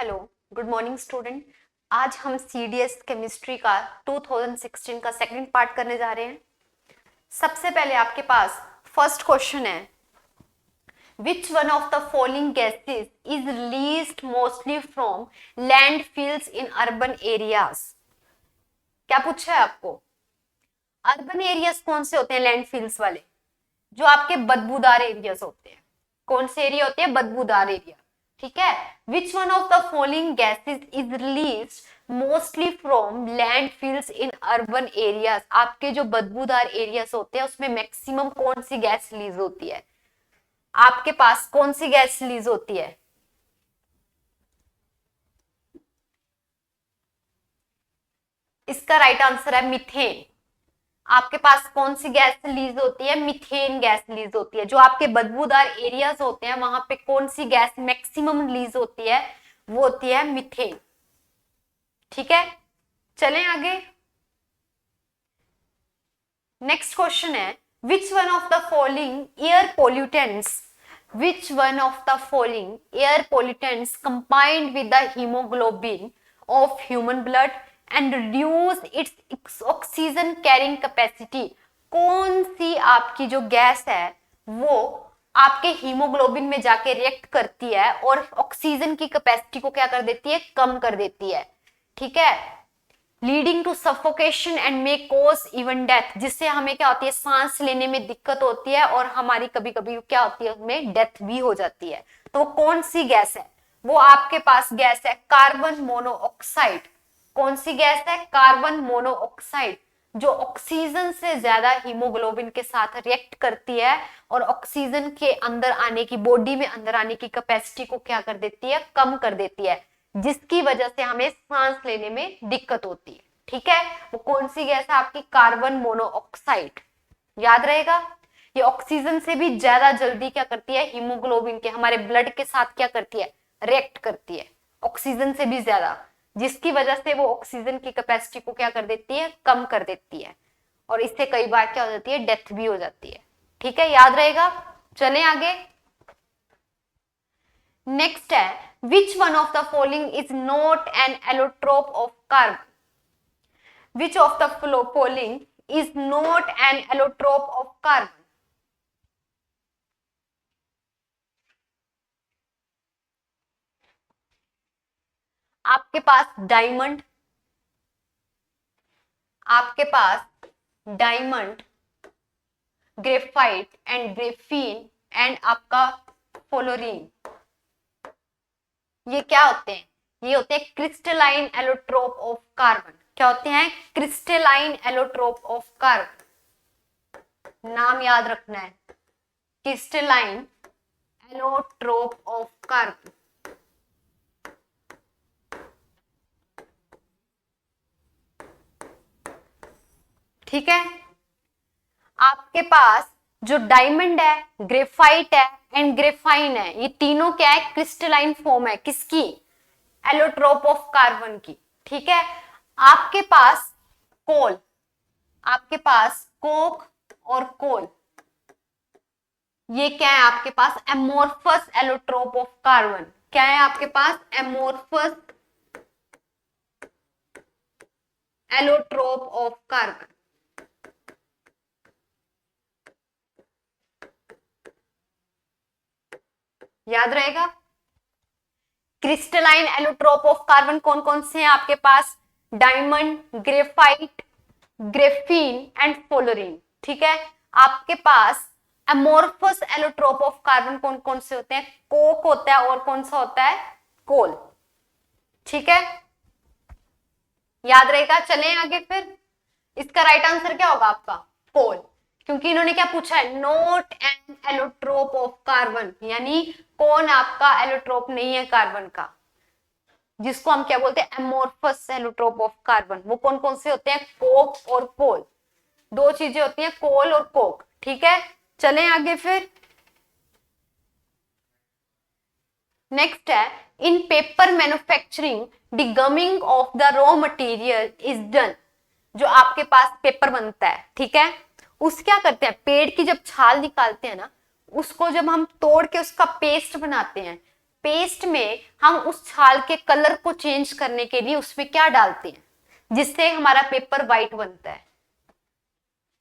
Hello, good morning student. आज हम CDS chemistry का 2016 का सेकंड पार्ट करने जा रहे हैं। सबसे पहले आपके पास फर्स्ट क्वेश्चन है, which one of the following gases is released mostly from landfills in urban areas. क्या पूछा है आपको? अर्बन एरियाज कौन से होते हैं? लैंडफिल्स वाले, जो आपके बदबूदार एरियाज होते हैं। कौन से एरिया होते हैं? बदबूदार एरिया। ठीक है। Which one of the following gases is release mostly from landfills in urban areas. आपके जो बदबूदार एरियाज होते हैं उसमें मैक्सिमम कौन सी गैस रिलीज होती है? आपके पास कौन सी गैस रिलीज होती है? इसका राइट आंसर है मीथेन। आपके पास कौन सी गैस रिलीज होती है? मीथेन गैस रिलीज होती है। जो आपके बदबूदार एरियाज होते हैं वहां पे कौन सी गैस मैक्सिमम रिलीज होती है? वो होती है मीथेन। ठीक है, चलें आगे। नेक्स्ट क्वेश्चन है, which one of the following air pollutants which one of the following air pollutants combined with the haemoglobin of human blood and reduce it's oxygen carrying capacity. कौन सी आपकी जो गैस है वो आपके हीमोग्लोबिन में जाके react करती है और ऑक्सीजन की कैपेसिटी को क्या कर देती है? कम कर देती है। ठीक है, leading to suffocation and may cause even death, जिससे हमें क्या होती है? सांस लेने में दिक्कत होती है और हमारी कभी कभी क्या होती है? उसमें डेथ भी हो जाती है। तो वो कौन सी गैस है? वो आपके पास गैस है कार्बन मोनोऑक्साइड। कौन सी गैस है? कार्बन मोनोऑक्साइड, जो ऑक्सीजन से ज्यादा हीमोग्लोबिन के साथ रिएक्ट करती है और ऑक्सीजन के अंदर आने की, बॉडी में अंदर आने की कैपेसिटी को क्या कर देती है? कम कर देती है, जिसकी वजह से हमें सांस लेने में दिक्कत होती है। ठीक है, वो कौन सी गैस है आपकी? Carbon monoxide. याद रहेगा, ये ऑक्सीजन से भी ज्यादा जल्दी क्या करती है? हीमोग्लोबिन के, हमारे ब्लड के साथ क्या करती है? रिएक्ट करती है, ऑक्सीजन से भी ज्यादा, जिसकी वजह से वो ऑक्सीजन की कैपेसिटी को क्या कर देती है? कम कर देती है, और इससे कई बार क्या हो जाती है? डेथ भी हो जाती है। ठीक है, याद रहेगा। चलें आगे। नेक्स्ट है, which one of the following is not an allotrope of carbon? Which of the following is not an allotrope of carbon? आपके पास डायमंड, आपके पास diamond, graphite and graphene and आपका फ्लोरीन, ये क्या होते हैं? ये होते हैं क्रिस्टलाइन एलोट्रोप ऑफ कार्बन। क्या होते हैं? Crystalline allotrope of carbon. नाम याद रखना है, क्रिस्टलाइन एलोट्रोप ऑफ कार्बन। ठीक है, आपके पास जो डायमंड है, ग्रेफाइट है एंड ग्रेफाइन है, ये तीनों क्या है? क्रिस्टलाइन फॉर्म है किसकी? एलोट्रोप ऑफ कार्बन की। ठीक है, आपके पास कोल, आपके पास कोक और कोल, ये क्या है आपके पास? Amorphous allotrope of carbon. क्या है आपके पास? Amorphous allotrope of carbon. याद रहेगा। क्रिस्टलाइन एलोट्रोप ऑफ कार्बन कौन कौन से हैं आपके पास? Diamond, graphite, graphene and fullerene. ठीक है, आपके पास एमोर्फस एलोट्रोप ऑफ कार्बन कौन कौन से होते हैं? कोक होता है और कौन सा होता है? कोल। ठीक है, याद रहेगा। चलें आगे फिर। इसका राइट आंसर क्या होगा आपका? कोल, क्योंकि इन्होंने क्या पूछा है? Note N allotrope of carbon, यानी कौन आपका एलोट्रोप नहीं है कार्बन का, जिसको हम क्या बोलते हैं? Amorphous allotrope of carbon. वो कौन कौन से होते हैं? कोक और कोल। दो चीजें होती हैं, कोल और कोक। ठीक है, चलें आगे फिर। नेक्स्ट है, इन paper manufacturing the gaming of the raw material is done. जो आपके पास पेपर बनता है, ठीक है, उस क्या करते हैं? पेड़ की जब छाल निकालते हैं ना, उसको जब हम तोड़ के उसका पेस्ट बनाते हैं, पेस्ट में हम उस छाल के कलर को चेंज करने के लिए उसमें क्या डालते हैं जिससे हमारा पेपर व्हाइट बनता है?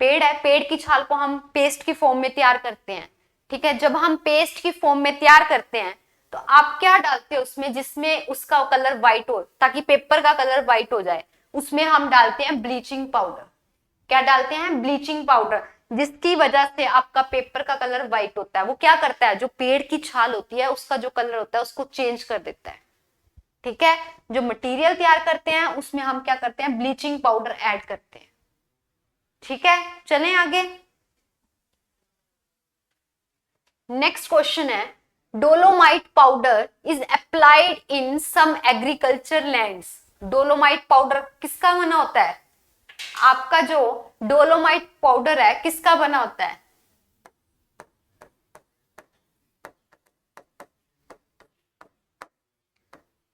पेड़ है, पेड़ की छाल को हम पेस्ट की फॉर्म में तैयार करते हैं, ठीक है। जब हम पेस्ट की फॉर्म में तैयार करते हैं तो आप क्या डालते हैं उसमें जिसमें उसका कलर व्हाइट हो, ताकि पेपर का कलर व्हाइट हो जाए? उसमें हम डालते हैं ब्लीचिंग पाउडर। क्या डालते हैं? ब्लीचिंग पाउडर, जिसकी वजह से आपका पेपर का कलर व्हाइट होता है। वो क्या करता है, जो पेड़ की छाल होती है उसका जो कलर होता है उसको चेंज कर देता है, ठीक है। जो मटेरियल तैयार करते हैं उसमें हम क्या करते हैं, ब्लीचिंग पाउडर ऐड करते हैं, ठीक है। चलें आगे। नेक्स्ट क्वेश्चन है, dolomite powder is applied in some agriculture lands. Dolomite powder किसका बना होता है? आपका जो डोलोमाइट पाउडर है किसका बना होता है?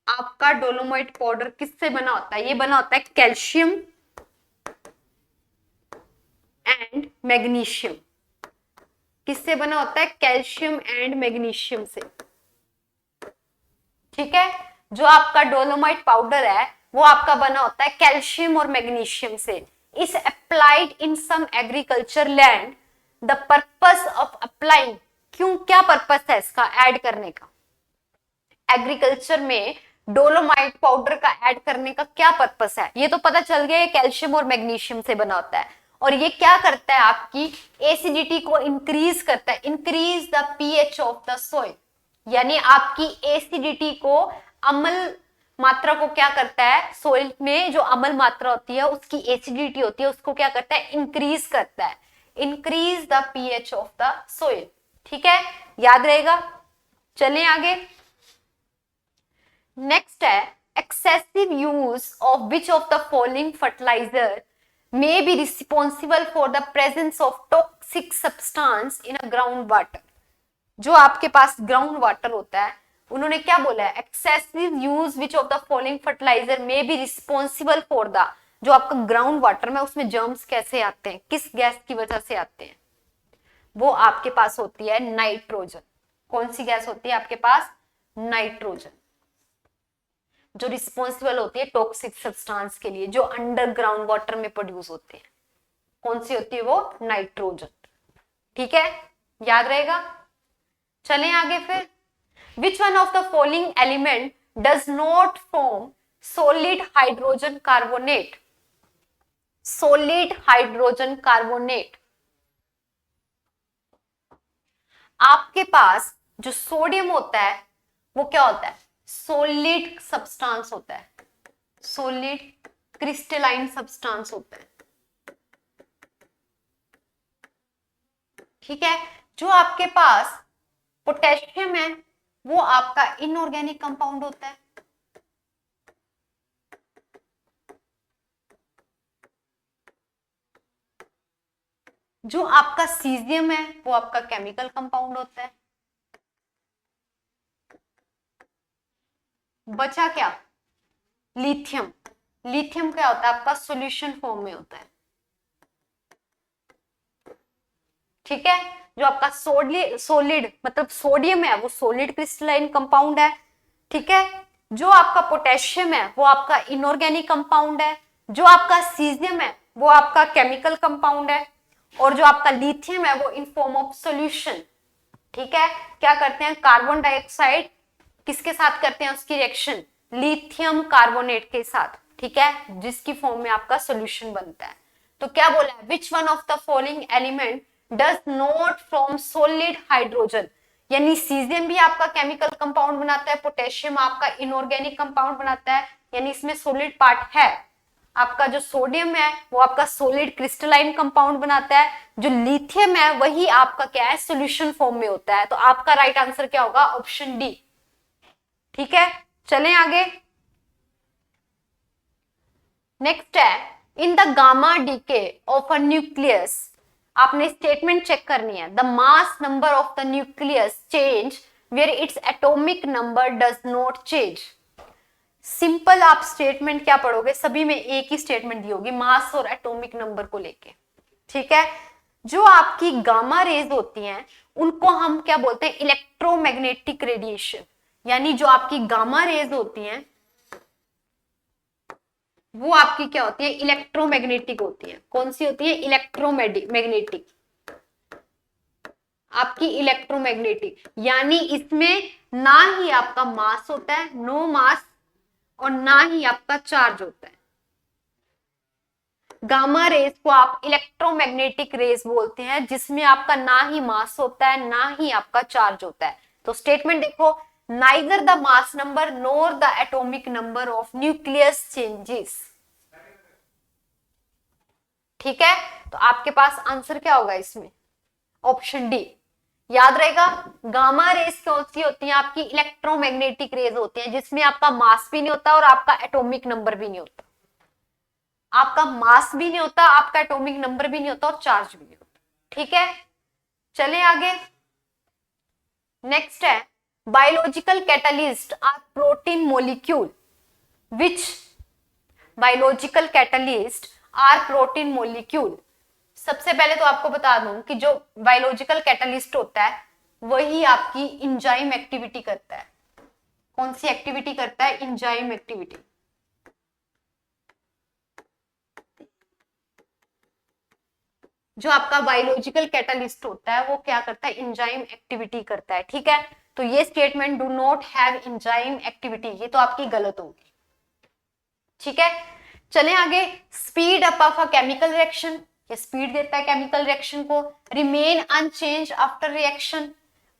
आपका डोलोमाइट पाउडर किससे बना होता है? ये बना होता है कैल्शियम एंड मैग्नीशियम। किससे बना होता है? कैल्शियम एंड मैग्नीशियम से, ठीक है। जो आपका डोलोमाइट पाउडर है वो आपका बना होता है कैल्शियम और मैग्नीशियम से। Is applied in some agriculture land, the purpose of applying, क्यों, क्या पर्पस है इसका ऐड करने का? एग्रीकल्चर में डोलोमाइट पाउडर का ऐड करने का क्या पर्पस है? ये तो पता चल गया, ये कैल्शियम और मैग्नीशियम से बना होता है। और ये क्या करता है, आपकी एसिडिटी को इंक्रीज करता है, increase the pH of the soil, यानी आपकी एसिडिटी को, अम्ल मात्रा को क्या करता है, सोइल में जो अम्ल मात्रा होती है उसकी एसिडिटी होती है उसको क्या करता है, इंक्रीज करता है, increase the pH of the soil, ठीक है, याद रहेगा। चलें आगे। नेक्स्ट है, excessive use of which of the following fertiliser may be responsible for the presence of toxic substance in a ground water। जो आपके पास ग्राउंड वाटर होता है, उन्होंने क्या बोला है, excessive use which of the following fertiliser may be responsible for the, जो आपका ग्राउंड वाटर में उसमें जर्म्स कैसे आते हैं, किस गैस की वजह से आते हैं? वो आपके पास होती है नाइट्रोजन। कौन सी गैस होती है आपके पास? नाइट्रोजन, जो रिस्पॉन्सिबल होती है टॉक्सिक सब्सटेंस के लिए, जो अंडरग्राउंड वाटर में प्रोड्यूस होते हैं। कौन सी होती है वो? नाइट्रोजन, ठीक है, याद रहेगा। चलें आगे फिर। Which one of the following element does not form solid hydrogen carbonate? Solid hydrogen carbonate, आपके पास जो सोडियम होता है वो क्या होता है? सॉलिड सब्सटेंस होता है, सॉलिड क्रिस्टलाइन सब्सटेंस होता है, ठीक है। जो आपके पास पोटेशियम है वो आपका इनऑर्गेनिक कंपाउंड होता है, जो आपका सीजियम है वो आपका केमिकल कंपाउंड होता है। बचा क्या? लिथियम। लिथियम क्या होता है? आपका सॉल्यूशन फॉर्म में होता है, ठीक है। जो आपका सॉलिड मतलब सोडियम है वो सॉलिड क्रिस्टलाइन कंपाउंड है, ठीक है। जो आपका पोटेशियम है वो आपका इनऑर्गेनिक कंपाउंड है, जो आपका सीजियम है वो आपका केमिकल कंपाउंड है, और जो आपका लिथियम है वो इन फॉर्म ऑफ सॉल्यूशन, ठीक है। क्या करते हैं, कार्बन डाइऑक्साइड किसके साथ करते हैं उसकी रिएक्शन? लिथियम कार्बोनेट के साथ, ठीक है, जिसकी फॉर्म में आपका सॉल्यूशन बनता है। तो क्या बोला है, which one of the following element does not form solid hydrogen, यानी सीजियम भी आपका केमिकल कंपाउंड बनाता है, पोटेशियम आपका इनऑर्गेनिक कंपाउंड बनाता है, यानी इसमें सॉलिड पार्ट है। आपका जो सोडियम है वो आपका सॉलिड क्रिस्टलाइन कंपाउंड बनाता है, जो लिथियम है वही आपका क्या है, सॉल्यूशन फॉर्म में होता है। तो आपका राइट आंसर क्या होगा? ऑप्शन डी, ठीक है। चलें आगे। नेक्स्ट है, in the gamma decay of a nucleus, आपने स्टेटमेंट चेक करनी है, the mass number of the nucleus change where its atomic number does not change. Simple आप स्टेटमेंट क्या पढ़ोगे, सभी में एक ही स्टेटमेंट दी होगी मास और एटॉमिक नंबर को लेके, ठीक है। जो आपकी गामा रेज होती हैं उनको हम क्या बोलते हैं? इलेक्ट्रोमैग्नेटिक रेडिएशन, यानी जो आपकी गामा रेज होती हैं वो आपकी क्या होती है, इलेक्ट्रोमैग्नेटिक होती है। कौन सी होती है, इलेक्ट्रोमैग्नेटिक, आपकी इलेक्ट्रोमैग्नेटिक। यानी इसमें ना ही आपका मास होता है, नो मास, और ना ही आपका चार्ज होता है। गामा रेज को आप इलेक्ट्रोमैग्नेटिक रेज बोलते हैं, जिसमें आपका ना ही मास होता है ना ही आपका चार्ज होता है। तो स्टेटमेंट देखो, neither the mass number NOR the atomic number of nucleus changes. ठीक है, तो आपके पास आंसर क्या होगा इसमें, ऑप्शन डी। याद रहेगा, गामा रेज कौन सी होती है, आपकी इलेक्ट्रोमैग्नेटिक रेज होती है, जिसमें आपका मास भी नहीं होता और आपका एटॉमिक नंबर भी नहीं होता। आपका मास भी नहीं होता, आपका एटॉमिक नंबर भी नहीं होता और चार्ज भी नहीं होता। ठीक है, चले आगे। नेक्स्ट है, biological catalyst are protein molecule which, biological catalyst are protein molecule. सबसे पहले तो आपको बता दूं कि जो बायोलॉजिकल कैटलिस्ट होता है वही आपकी इंजाइम एक्टिविटी करता है। कौन सी एक्टिविटी करता है, इंजाइम एक्टिविटी। जो आपका बायोलॉजिकल कैटलिस्ट होता है वो क्या करता है, इंजाइम एक्टिविटी करता है। ठीक है, तो ये statement do not have enzyme activity, ये तो आपकी गलत होगी। ठीक है, चले आगे। Speed up of a chemical reaction, ये स्पीड देता है केमिकल रिएक्शन को। Remain unchange after reaction,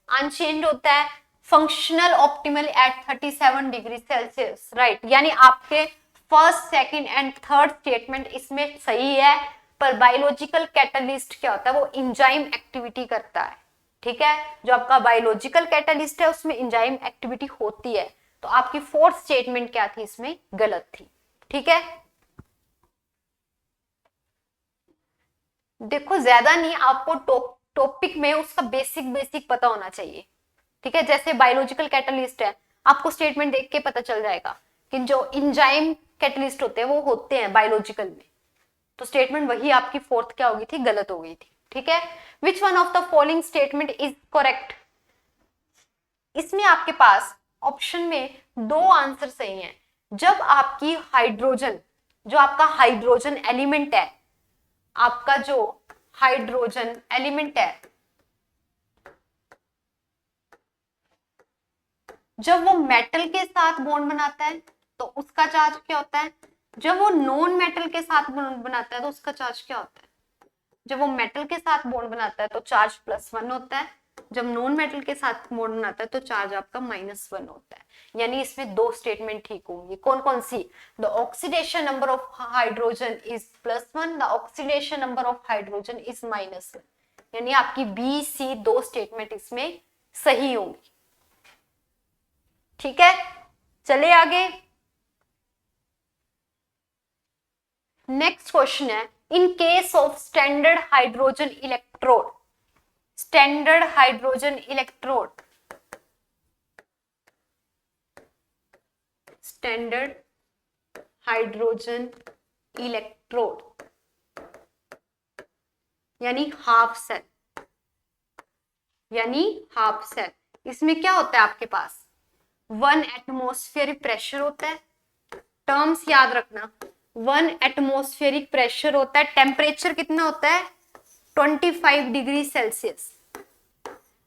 unchange होता है। Functional optimal at 37 degree Celsius, right. यानी आपके first, second and third statement इसमें सही है, पर बायोलॉजिकल कैटलिस्ट क्या होता है, वो इंजाइम एक्टिविटी करता है। ठीक है, जो आपका बायोलॉजिकल कैटलिस्ट है उसमें इंजाइम एक्टिविटी होती है। तो आपकी फोर्थ स्टेटमेंट क्या थी, इसमें गलत थी। ठीक है, देखो ज्यादा नहीं, आपको टॉपिक में उसका बेसिक बेसिक पता होना चाहिए। ठीक है, जैसे बायोलॉजिकल कैटलिस्ट है, आपको स्टेटमेंट देख के पता चल जाएगा कि जो इंजाइम कैटलिस्ट होते हैं वो होते हैं बायोलॉजिकल में। तो स्टेटमेंट वही आपकी फोर्थ क्या हो गई थी, गलत हो गई थी। ठीक है, which one of the following statement is correct. इसमें आपके पास ऑप्शन में दो आंसर सही हैं। जब आपकी हाइड्रोजन, जो आपका हाइड्रोजन एलिमेंट है, आपका जो हाइड्रोजन एलिमेंट है, जब वो मेटल के साथ बॉन्ड बनाता है तो उसका चार्ज क्या होता है, जब वो नॉन मेटल के साथ बॉन्ड बनाता है तो उसका चार्ज क्या होता है। जब वो मेटल के साथ बॉन्ड बनाता है तो चार्ज +1 होता है, जब नॉन मेटल के साथ बॉन्ड बनाता है तो चार्ज आपका -1 होता है। यानी इसमें दो स्टेटमेंट ठीक होंगी। कौन कौन सी, the oxidation number of hydrogen is +1, the oxidation number of hydrogen is -1। यानी आपकी बी सी दो स्टेटमेंट इसमें सही होंगी। ठीक है, चले आगे। नेक्स्ट क्वेश्चन है, in case of standard hydrogen electrode, standard hydrogen electrode, standard hydrogen electrode यानी हाफ सेल, यानी हाफ सेल, इसमें क्या होता है आपके पास, 1 एटमॉस्फेरिक प्रेशर होता है। टर्म्स याद रखना, 1 एटमॉस्फेरिक प्रेशर होता है। टेम्परेचर कितना होता है, 25 डिग्री सेल्सियस।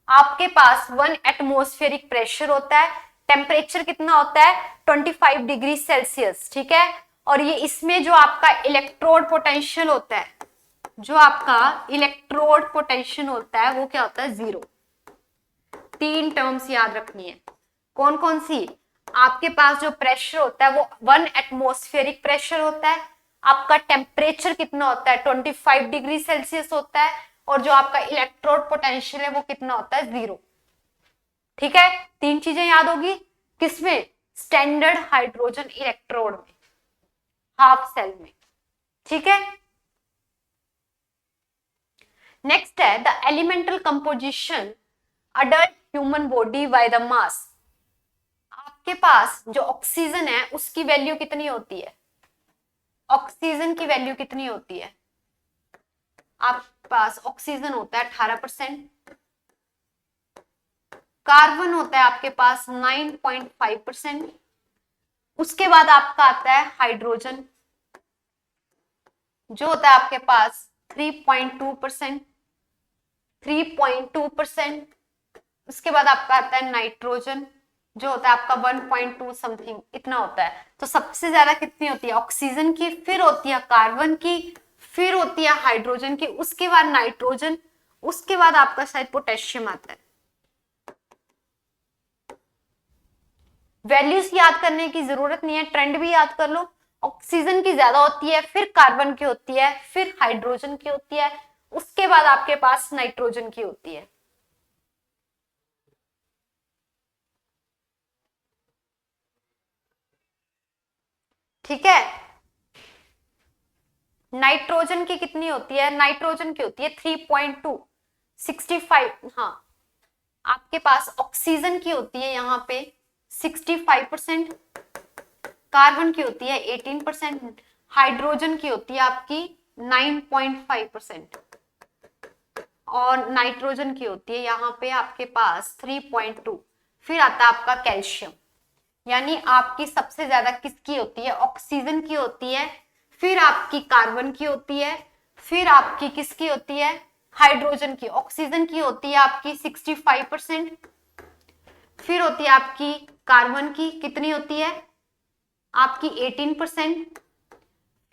आपके पास 1 एटमॉस्फेरिक प्रेशर होता है, टेम्परेचर कितना होता है, 25 डिग्री सेल्सियस। ठीक है, और ये इसमें जो आपका इलेक्ट्रोड पोटेंशियल होता है, जो आपका इलेक्ट्रोड पोटेंशियल होता है वो क्या होता है, 0। तीन टर्म्स याद रखनी है। कौन कौन सी, आपके पास जो प्रेशर होता है वो 1 एटमॉस्फेरिक प्रेशर होता है, आपका टेम्परेचर कितना होता है, 25 डिग्री सेल्सियस होता है, और जो आपका इलेक्ट्रोड पोटेंशियल है वो कितना होता है, 0। ठीक है, तीन चीजें याद होगी किसमें, स्टैंडर्ड हाइड्रोजन इलेक्ट्रोड में, हाफ सेल में। ठीक है, नेक्स्ट है the elemental composition adult human body by the mass. आपके पास जो ऑक्सीजन है उसकी वैल्यू कितनी होती है, ऑक्सीजन की वैल्यू कितनी होती है, आपके पास ऑक्सीजन होता है 18%, कार्बन होता है आपके पास 9.5%, उसके बाद आपका आता है हाइड्रोजन जो होता है आपके पास 3.2%, 3.2%। उसके बाद आपका आता है नाइट्रोजन जो होता है आपका 1.2 समथिंग, इतना होता है। तो सबसे ज्यादा कितनी होती है ऑक्सीजन की, फिर होती है कार्बन की, फिर होती है हाइड्रोजन की, उसके बाद नाइट्रोजन, उसके बाद आपका शायद पोटेशियम आता है। वैल्यूज याद करने की जरूरत नहीं है, ट्रेंड भी याद कर लो। ऑक्सीजन की ज्यादा होती है, फिर कार्बन की होती है, फिर हाइड्रोजन की होती है, उसके बाद आपके पास नाइट्रोजन की होती है। ठीक है, नाइट्रोजन की कितनी होती है, नाइट्रोजन की होती है 3.2, 65। हाँ, आपके पास ऑक्सीजन की होती है यहाँ पे 65%, कार्बन की होती है 18%, हाइड्रोजन की होती है आपकी 9.5% और नाइट्रोजन की होती है यहाँ पे आपके पास 3.2। फिर आता है आपका कैल्शियम, यानी आपकी सबसे ज्यादा किसकी होती है, ऑक्सीजन की होती है, फिर आपकी कार्बन की होती है, फिर आपकी किसकी होती है, हाइड्रोजन की। ऑक्सीजन की होती है आपकी 65%, फिर होती है आपकी कार्बन की, कितनी होती है आपकी 18%,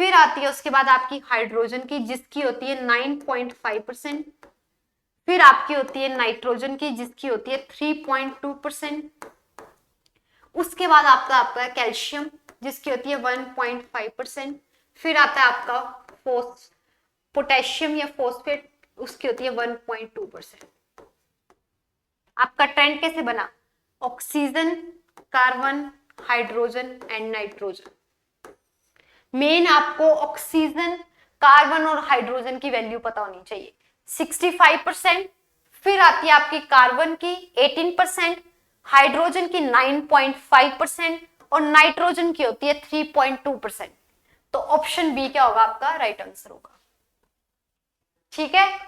फिर आती है उसके बाद आपकी हाइड्रोजन की जिसकी होती है 9.5%, फिर आपकी होती है नाइट्रोजन की जिसकी होती है 3.2%, उसके बाद आपका आता है कैल्शियम जिसकी होती है 1.5%, फिर आता है आपका पोटेशियम या फॉस्फेट, उसकी होती है 1.2%। आपका ट्रेंड कैसे बना, oxygen, carbon, hydrogen and nitrogen. Main आपको ऑक्सीजन, कार्बन और हाइड्रोजन की वैल्यू पता होनी चाहिए। 65%, फिर आती है आपकी कार्बन की 18%, हाइड्रोजन की 9.5% और नाइट्रोजन की होती है 3.2%। तो ऑप्शन बी क्या होगा आपका राइट आंसर होगा। ठीक है,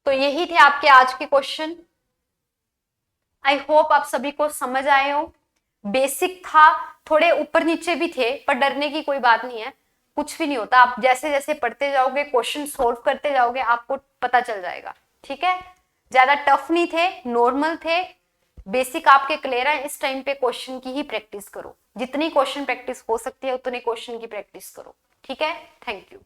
तो यही थे आपके आज के क्वेश्चन। आई होप आप सभी को समझ आए हो। बेसिक था, थोड़े ऊपर नीचे भी थे, पर डरने की कोई बात नहीं है, कुछ भी नहीं होता। आप जैसे जैसे पढ़ते जाओगे, क्वेश्चन सोल्व करते जाओगे, आपको पता चल जाएगा। ठीक है, ज्यादा टफ नहीं थे, नॉर्मल थे, बेसिक आपके क्लियर है। इस टाइम पे क्वेश्चन की ही प्रैक्टिस करो, जितनी क्वेश्चन प्रैक्टिस हो सकती है उतने क्वेश्चन की प्रैक्टिस करो। ठीक है, थैंक यू।